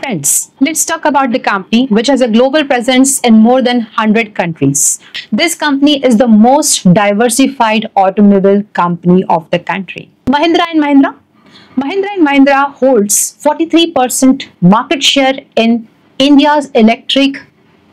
Friends, let's talk about the company which has a global presence in more than 100 countries. This company is the most diversified automobile company of the country. Mahindra & Mahindra? Mahindra & Mahindra holds 43% market share in India's electric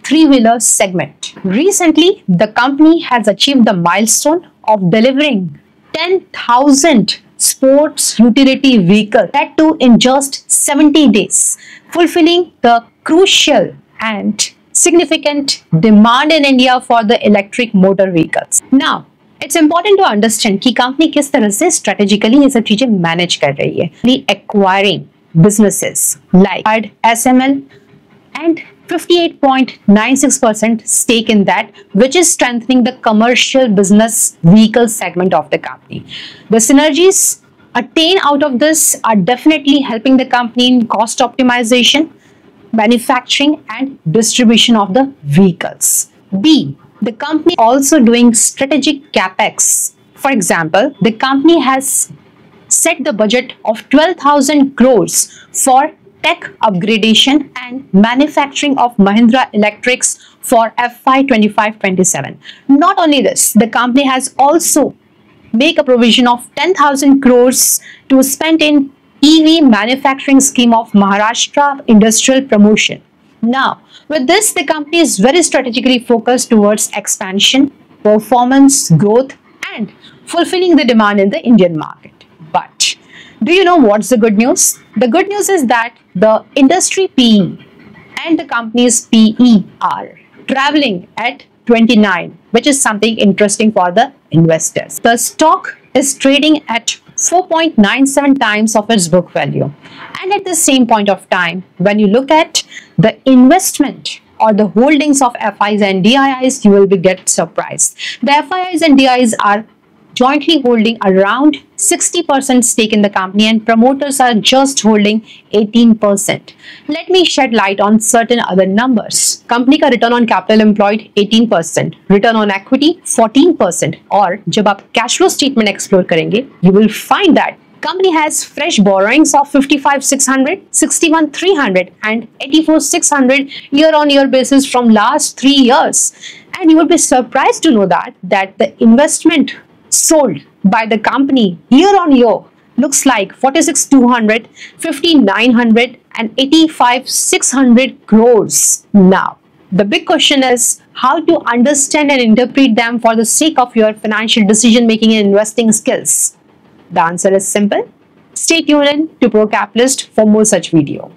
three-wheeler segment. Recently, the company has achieved the milestone of delivering 10,000 sports utility vehicles, that too in just 70 days, fulfilling the crucial and significant demand in India for the electric motor vehicles. Now, it's important to understand कि company किस तरह से strategically ये सब चीजें manage कर रही है. Acquiring businesses like SML and 58.96% stake in that, which is strengthening the commercial business vehicle segment of the company. The synergies attained out of this are definitely helping the company in cost optimization, manufacturing and distribution of the vehicles. B, the company also doing strategic capex. For example, the company has set the budget of 12,000 crores for tech upgradation and manufacturing of Mahindra Electrics for FY 25-27. Not only this, the company has also made a provision of 10,000 crores to spend in EV manufacturing scheme of Maharashtra Industrial Promotion. Now, with this, the company is very strategically focused towards expansion, performance, growth, and fulfilling the demand in the Indian market. But do you know what's the good news? The good news is that the industry PE and the company's PE are traveling at 29, which is something interesting for the investors. The stock is trading at 4.97 times of its book value. And at the same point of time, when you look at the investment or the holdings of FIs and DIIs, you will get surprised. The FIs and DIIs are jointly holding around 60% stake in the company and promoters are just holding 18%. Let me shed light on certain other numbers. Company का return on capital employed 18%, return on equity 14%. और जब आप cash flow statement explore करेंगे, you will find that company has fresh borrowings of 55,600, 61,300 and 84,600 year-on-year basis from last 3 years. And you will be surprised to know that the investment sold by the company year on year looks like 46,200, 59,900 and 85,600 crores. Now, the big question is how to understand and interpret them for the sake of your financial decision making and investing skills. The answer is simple. Stay tuned in to ProCapitalist for more such video.